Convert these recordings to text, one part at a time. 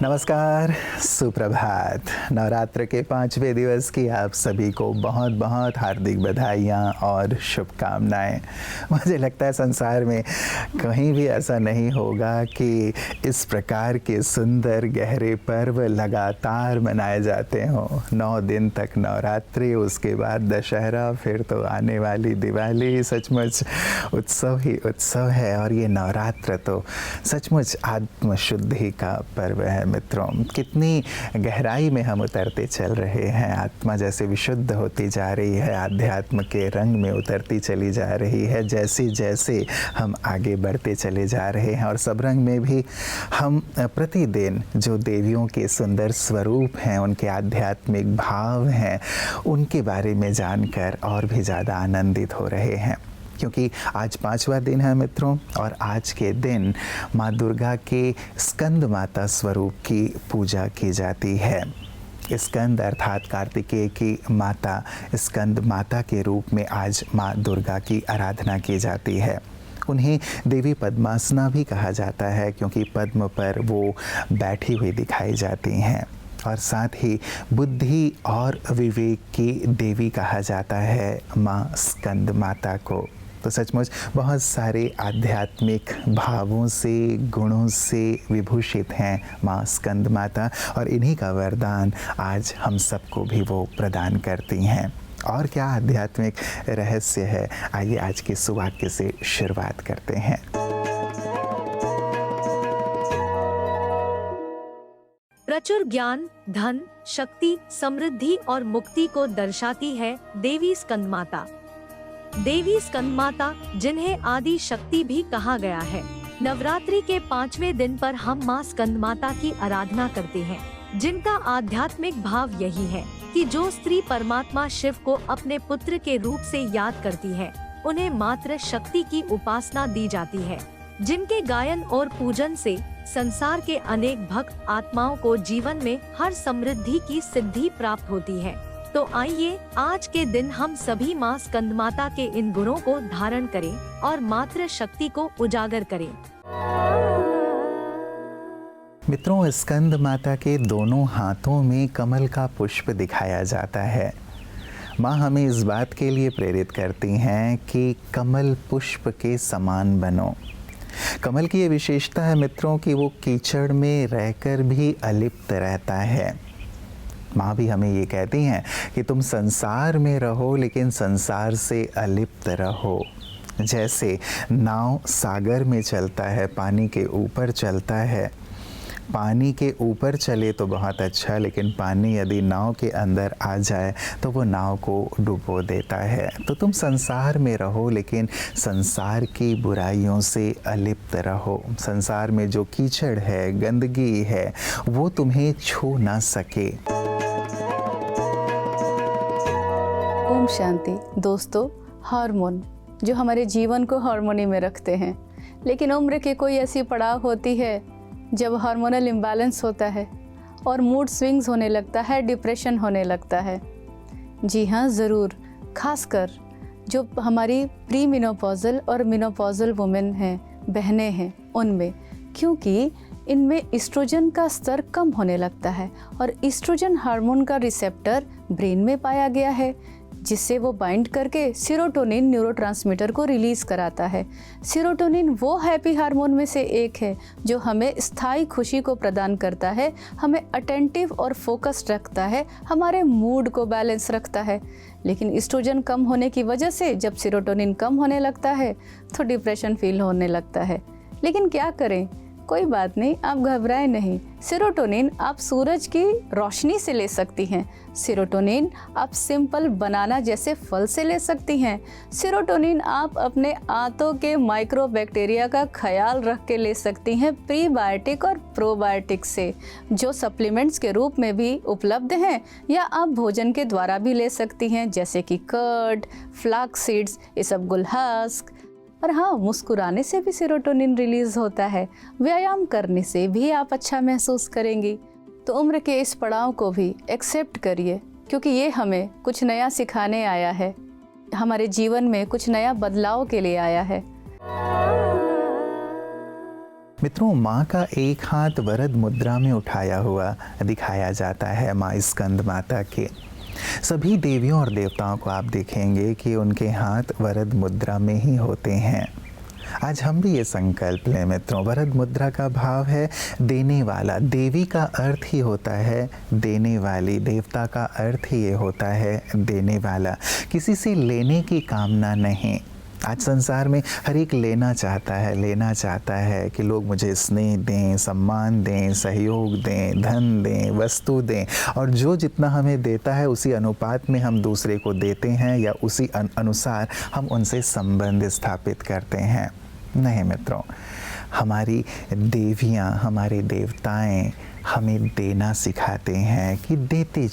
नमस्कार, सुप्रभात। नवरात्र के 5वें दिवस की आप सभी को बहुत बहुत हार्दिक बधाइयाँ और शुभकामनाएं। मुझे लगता है संसार में कहीं भी ऐसा नहीं होगा कि इस प्रकार के सुंदर गहरे पर्व लगातार मनाए जाते हों। 9 दिन तक नवरात्रि, उसके बाद दशहरा, फिर तो आने वाली दिवाली। सचमुच उत्सव ही उत्सव है और ये नवरात्र तो सचमुच आत्मशुद्धि का पर्व है। मित्रों, कितनी गहराई में हम उतरते चल रहे हैं। आत्मा जैसे विशुद्ध होती जा रही है, आध्यात्म के रंग में उतरती चली जा रही है, जैसे जैसे हम आगे बढ़ते चले जा रहे हैं। और सब रंग में भी हम प्रतिदिन जो देवियों के सुंदर स्वरूप हैं, उनके आध्यात्मिक भाव हैं, उनके बारे में जानकर और भी ज़्यादा आनंदित हो रहे हैं। क्योंकि आज 5वां दिन है मित्रों, और आज के दिन माँ दुर्गा के स्कंद माता स्वरूप की पूजा की जाती है। स्कंद अर्थात कार्तिकेय की माता, स्कंद माता के रूप में आज माँ दुर्गा की आराधना की जाती है। उन्हें देवी पद्मासना भी कहा जाता है, क्योंकि पद्म पर वो बैठी हुई दिखाई जाती हैं। और साथ ही बुद्धि और विवेक की देवी कहा जाता है माँ स्कंद माता को। तो सचमुच बहुत सारे आध्यात्मिक भावों से, गुणों से विभूषित हैं माँ स्कंद माता, और इन्हीं का वरदान आज हम सबको भी वो प्रदान करती हैं। और क्या आध्यात्मिक रहस्य है, आइए आज के सुवाक्य से शुरुआत करते हैं। प्रचुर ज्ञान, धन, शक्ति, समृद्धि और मुक्ति को दर्शाती है देवी स्कंद माता। देवी स्कंद माता, जिन्हें आदि शक्ति भी कहा गया है। नवरात्रि के 5वें दिन पर हम माँ स्कंद माता की आराधना करते हैं, जिनका आध्यात्मिक भाव यही है कि जो स्त्री परमात्मा शिव को अपने पुत्र के रूप से याद करती है, उन्हें मात्र शक्ति की उपासना दी जाती है। जिनके गायन और पूजन से संसार के अनेक भक्त आत्माओं को जीवन में हर समृद्धि की सिद्धि प्राप्त होती है। तो आइए आज के दिन हम सभी माँ स्कंद माता के इन गुणों को धारण करें और मात्र शक्ति को उजागर करें। मित्रों, स्कंद माता के दोनों हाथों में कमल का पुष्प दिखाया जाता है। माँ हमें इस बात के लिए प्रेरित करती हैं कि कमल पुष्प के समान बनो। कमल की ये विशेषता है मित्रों कि वो कीचड़ में रहकर भी अलिप्त रहता है। माँ भी हमें ये कहती हैं कि तुम संसार में रहो, लेकिन संसार से अलिप्त रहो। जैसे नाव सागर में चलता है, पानी के ऊपर चलता है। पानी के ऊपर चले तो बहुत अच्छा, लेकिन पानी यदि नाव के अंदर आ जाए तो वो नाव को डुबो देता है। तो तुम संसार में रहो, लेकिन संसार की बुराइयों से अलिप्त रहो। संसार में जो कीचड़ है, गंदगी है, वो तुम्हें छू ना सके। ओम शांति। दोस्तों, हार्मोन जो हमारे जीवन को हार्मोनी में रखते हैं, लेकिन उम्र की कोई ऐसी पड़ाव होती है जब हार्मोनल इम्बैलेंस होता है और मूड स्विंग्स होने लगता है, डिप्रेशन होने लगता है। जी हाँ, ज़रूर। खासकर जो हमारी प्री मिनोपॉजल और मिनोपॉजल वुमेन हैं, बहनें हैं, उनमें, क्योंकि इनमें ईस्ट्रोजन का स्तर कम होने लगता है और ईस्ट्रोजन हार्मोन का रिसेप्टर ब्रेन में पाया गया है, जिससे वो बाइंड करके सीरोटोनिन न्यूरोट्रांसमीटर को रिलीज़ कराता है। सीरोटोनिन वो हैप्पी हार्मोन में से एक है जो हमें स्थायी खुशी को प्रदान करता है, हमें अटेंटिव और फोकस्ड रखता है, हमारे मूड को बैलेंस रखता है। लेकिन ईस्ट्रोजन कम होने की वजह से जब सीरोटोनिन कम होने लगता है तो डिप्रेशन फील होने लगता है। लेकिन क्या करें? कोई बात नहीं, आप घबराएं नहीं। सेरोटोनिन आप सूरज की रोशनी से ले सकती हैं। सेरोटोनिन आप सिंपल बनाना जैसे फल से ले सकती हैं। सेरोटोनिन आप अपने आंतों के माइक्रोबैक्टीरिया का ख्याल रख के ले सकती हैं प्रीबायोटिक और प्रोबायोटिक से, जो सप्लीमेंट्स के रूप में भी उपलब्ध हैं, या आप भोजन के द्वारा भी ले सकती हैं, जैसे कि curd, Flask seeds, isabgol husk. और हाँ, मुस्कुराने से भी सेरोटोनिन रिलीज़ होता है। व्यायाम करने से भी आप अच्छा महसूस करेंगी। तो उम्र के इस पड़ाव को भी एक्सेप्ट करिए, क्योंकि ये हमें कुछ नया सिखाने आया है, हमारे जीवन में कुछ नया बदलाव के लिए आया है। मित्रों, माँ का एक हाथ वरद मुद्रा में उठाया हुआ दिखाया जाता है माँ स्कंद माता के। सभी देवियों और देवताओं को आप देखेंगे कि उनके हाथ वरद मुद्रा में ही होते हैं। आज हम भी ये संकल्प लें मित्रों। वरद मुद्रा का भाव है देने वाला। देवी का अर्थ ही होता है देने वाली। देवता का अर्थ ही ये होता है देने वाला। किसी से लेने की कामना नहीं। आज संसार में हर एक लेना चाहता है कि लोग मुझे स्नेह दें, सम्मान दें, सहयोग दें, धन दें, वस्तु दें, और जो जितना हमें देता है उसी अनुपात में हम दूसरे को देते हैं या उसी अनुसार हम उनसे संबंध स्थापित करते हैं। नहीं मित्रों, हमारी देवियाँ, हमारे देवताएं हमें देना सिखाते हैं कि देते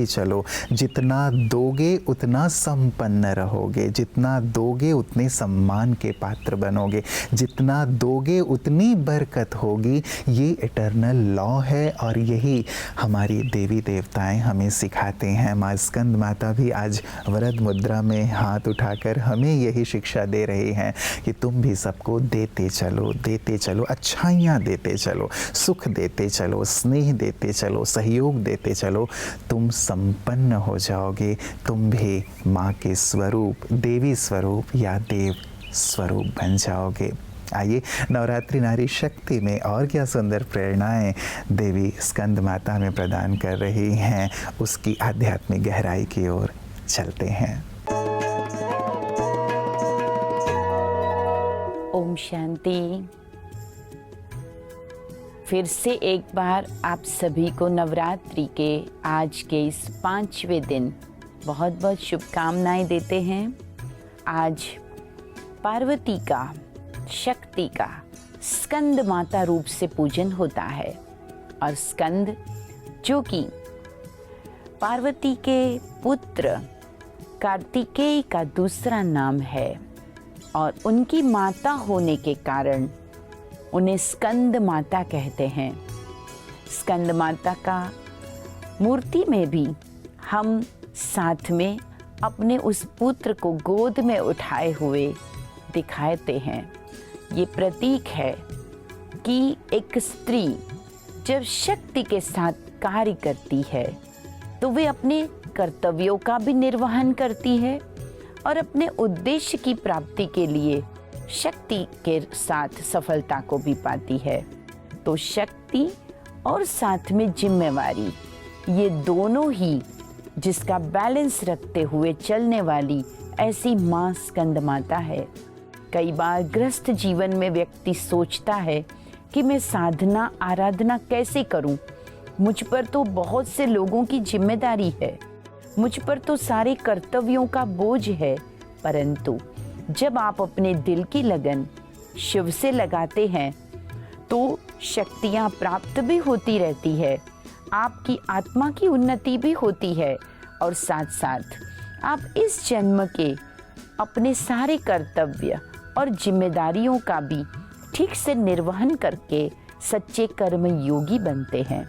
चलो। जितना दोगे उतना संपन्न रहोगे, जितना दोगे उतने सम्मान के पात्र बनोगे, जितना दोगे उतनी बरकत होगी। ये इटर्नल लॉ है और यही हमारी देवी देवताएं हमें सिखाते हैं। माँ स्कंद माता भी आज वरद मुद्रा में हाथ उठाकर हमें यही शिक्षा दे रही हैं कि तुम भी सबको देते चलो, अच्छाइयाँ देते चलो, सुख देते चलो, स्नेह देते चलो, सहयोग देते चलो। तुम संपन्न हो जाओगे। तुम भी माँ के स्वरूप, देवी स्वरूप या देव स्वरूप बन जाओगे। आइए, नवरात्रि नारी शक्ति में और क्या सुंदर प्रेरणाएं देवी स्कंद माता में प्रदान कर रही हैं, उसकी आध्यात्मिक गहराई की ओर चलते हैं। ओम शांति। फिर से एक बार आप सभी को नवरात्रि के आज के इस 5वें दिन बहुत बहुत शुभकामनाएं देते हैं। आज पार्वती का, शक्ति का स्कंद माता रूप से पूजन होता है। और स्कंद जो कि पार्वती के पुत्र कार्तिकेय का दूसरा नाम है और उनकी माता होने के कारण उन्हें स्कंद माता कहते हैं। स्कंद माता का मूर्ति में भी हम साथ में अपने उस पुत्र को गोद में उठाए हुए दिखाते हैं। ये प्रतीक है कि एक स्त्री जब शक्ति के साथ कार्य करती है तो वे अपने कर्तव्यों का भी निर्वहन करती है और अपने उद्देश्य की प्राप्ति के लिए शक्ति के साथ सफलता को भी पाती है। तो शक्ति और साथ में जिम्मेवारी, ये दोनों ही जिसका बैलेंस रखते हुए चलने वाली ऐसी माँ स्कंद माता है। कई बार ग्रस्त जीवन में व्यक्ति सोचता है कि मैं साधना आराधना कैसे करूं? मुझ पर तो बहुत से लोगों की जिम्मेदारी है, मुझ पर तो सारे कर्तव्यों का बोझ है। परंतु जब आप अपने दिल की लगन शिव से लगाते हैं तो शक्तियाँ प्राप्त भी होती रहती है, आपकी आत्मा की उन्नति भी होती है और साथ साथ आप इस जन्म के अपने सारे कर्तव्य और जिम्मेदारियों का भी ठीक से निर्वहन करके सच्चे कर्म योगी बनते हैं।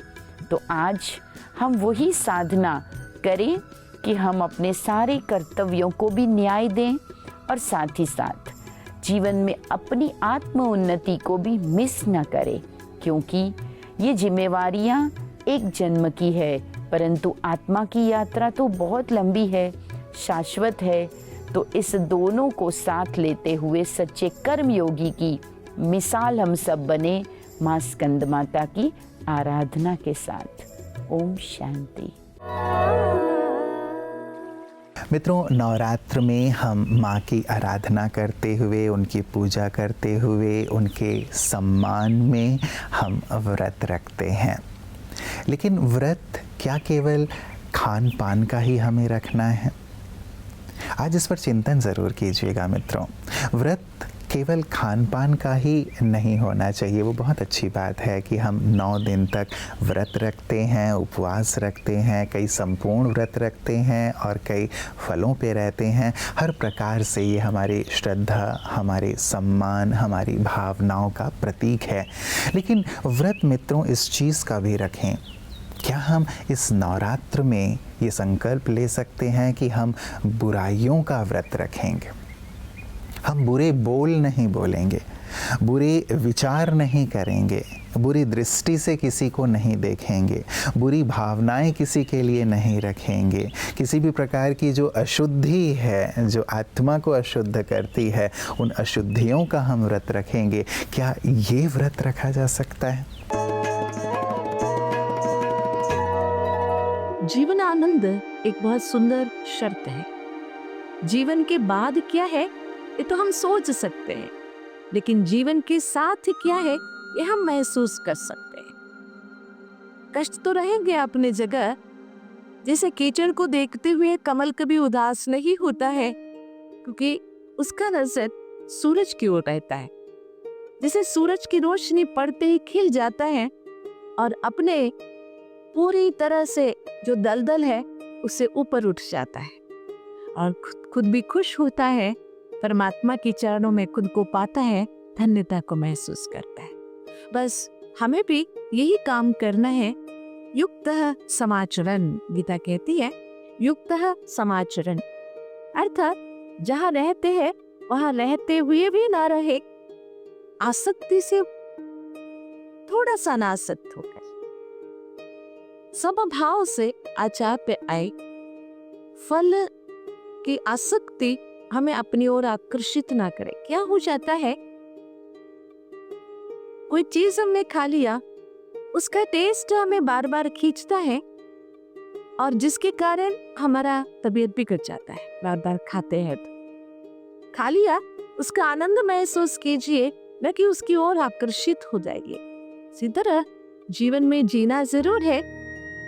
तो आज हम वही साधना करें कि हम अपने सारे कर्तव्यों को भी न्याय दें और साथ ही साथ जीवन में अपनी आत्म उन्नति को भी मिस न करें, क्योंकि ये जिम्मेवारियां एक जन्म की है, परंतु आत्मा की यात्रा तो बहुत लंबी है, शाश्वत है। तो इस दोनों को साथ लेते हुए सच्चे कर्म योगी की मिसाल हम सब बने माँ स्कंद माता की आराधना के साथ। ओम शांति। मित्रों, नवरात्र में हम माँ की आराधना करते हुए, उनकी पूजा करते हुए, उनके सम्मान में हम व्रत रखते हैं। लेकिन व्रत क्या केवल खान पान का ही हमें रखना है? आज इस पर चिंतन ज़रूर कीजिएगा मित्रों। व्रत केवल खान पान का ही नहीं होना चाहिए। वो बहुत अच्छी बात है कि हम 9 दिन तक व्रत रखते हैं, उपवास रखते हैं, कई संपूर्ण व्रत रखते हैं और कई फलों पे रहते हैं। हर प्रकार से ये हमारी श्रद्धा, हमारे सम्मान, हमारी भावनाओं का प्रतीक है। लेकिन व्रत मित्रों इस चीज़ का भी रखें। क्या हम इस नवरात्र में ये संकल्प ले सकते हैं कि हम बुराइयों का व्रत रखेंगे? हम बुरे बोल नहीं बोलेंगे, बुरे विचार नहीं करेंगे, बुरी दृष्टि से किसी को नहीं देखेंगे, बुरी भावनाएं किसी के लिए नहीं रखेंगे, किसी भी प्रकार की जो अशुद्धि है, जो आत्मा को अशुद्ध करती है, उन अशुद्धियों का हम व्रत रखेंगे। क्या ये व्रत रखा जा सकता है? जीवन आनंद एक बहुत सुंदर शर्त है। जीवन के बाद क्या है ये तो हम सोच सकते हैं, लेकिन जीवन के साथ क्या है ये हम महसूस कर सकते हैं। कष्ट तो रहेंगे अपने जगह, जैसे कीचड़ को देखते हुए कमल कभी उदास नहीं होता है, क्योंकि उसका नजर सूरज की ओर रहता है। जैसे सूरज की रोशनी पड़ते ही खिल जाता है और अपने पूरी तरह से जो दलदल है उससे ऊपर उठ जाता है और खुद भी खुश होता है, परमात्मा के चरणों में खुद को पाता है, धन्यता को महसूस करता है। बस हमें भी यही काम करना है। युक्तः समाचरण, गीता कहती है युक्तः समाचरण, अर्थात जहाँ रहते हैं वहाँ रहते हुए भी ना रहे, आसक्ति से थोड़ा सा नासक्त होकर समभाव से आचार पे आए। फल की आसक्ति हमें अपनी ओर आकर्षित ना करे। क्या हो जाता है, कोई चीज हमने खा लिया, उसका टेस्ट हमें बार बार खींचता है और जिसके कारण हमारा तबीयत बिगड़ जाता है। बार बार खाते हैं तो खा लिया, उसका आनंद महसूस कीजिए, न कि उसकी ओर आकर्षित हो जाइए। इसी तरह जीवन में जीना जरूर है,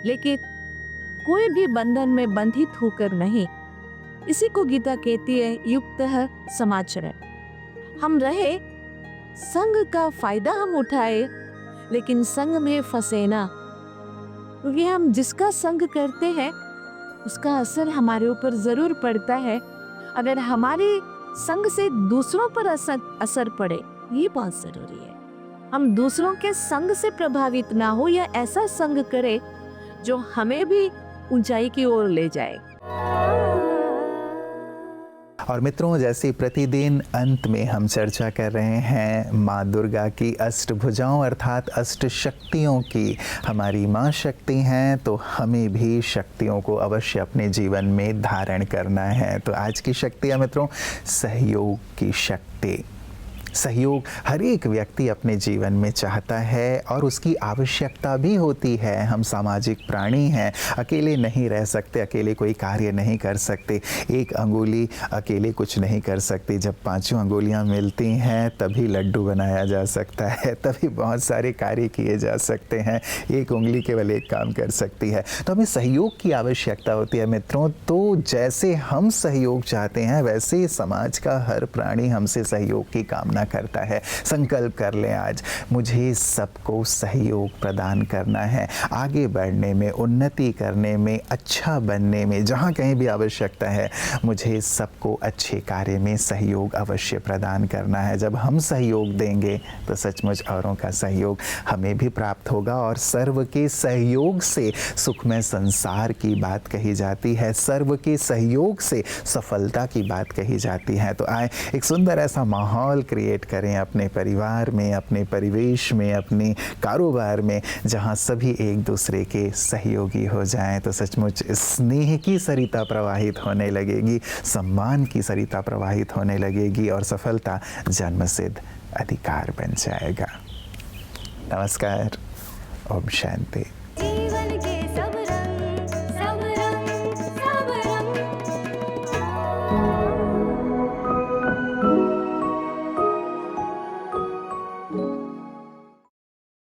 लेकिन कोई भी बंधन में बंधित होकर नहीं। इसी को गीता कहती है युक्तः समाचरण। हम रहे, संग का फायदा हम उठाए, लेकिन संग में फंसे ना, क्योंकि हम जिसका संग करते हैं उसका असर हमारे ऊपर जरूर पड़ता है। अगर हमारे संग से दूसरों पर असर पड़े, ये बहुत जरूरी है। हम दूसरों के संग से प्रभावित ना हो या ऐसा संग करें जो हमें भी ऊंचाई की ओर ले जाए। और मित्रों, जैसे प्रतिदिन अंत में हम चर्चा कर रहे हैं माँ दुर्गा की अष्टभुजाओं अर्थात अष्ट शक्तियों की, हमारी माँ शक्ति हैं, तो हमें भी शक्तियों को अवश्य अपने जीवन में धारण करना है। तो आज की शक्ति है मित्रों सहयोग की शक्ति। सहयोग हर एक व्यक्ति अपने जीवन में चाहता है और उसकी आवश्यकता भी होती है। हम सामाजिक प्राणी हैं, अकेले नहीं रह सकते, अकेले कोई कार्य नहीं कर सकते। एक अंगुली अकेले कुछ नहीं कर सकती, जब पांचों अंगुलियां मिलती हैं तभी लड्डू बनाया जा सकता है, तभी बहुत सारे कार्य किए जा सकते हैं। एक उंगली केवल एक काम कर सकती है, तो हमें सहयोग की आवश्यकता होती है मित्रों। तो जैसे हम सहयोग चाहते हैं, वैसे ही समाज का हर प्राणी हमसे सहयोग की कामना करता है। संकल्प कर लें आज, मुझे सबको सहयोग प्रदान करना है, आगे बढ़ने में, उन्नति करने में, अच्छा बनने में, जहाँ कहीं भी आवश्यकता है, मुझे सबको अच्छे कार्य में सहयोग अवश्य प्रदान करना है। जब हम सहयोग देंगे तो सचमुच औरों का सहयोग हमें भी प्राप्त होगा और सर्व के सहयोग से सुखमय संसार की बात कही जाती है, सर्व के सहयोग से सफलता की बात कही जाती है। तो आए एक सुंदर ऐसा माहौल क्रिएट करें अपने परिवार में, अपने परिवेश में, अपने कारोबार में, जहां सभी एक दूसरे के सहयोगी हो जाएं। तो सचमुच स्नेह की सरिता प्रवाहित होने लगेगी, सम्मान की सरिता प्रवाहित होने लगेगी और सफलता जन्मसिद्ध अधिकार बन जाएगा। नमस्कार, ओम शांति।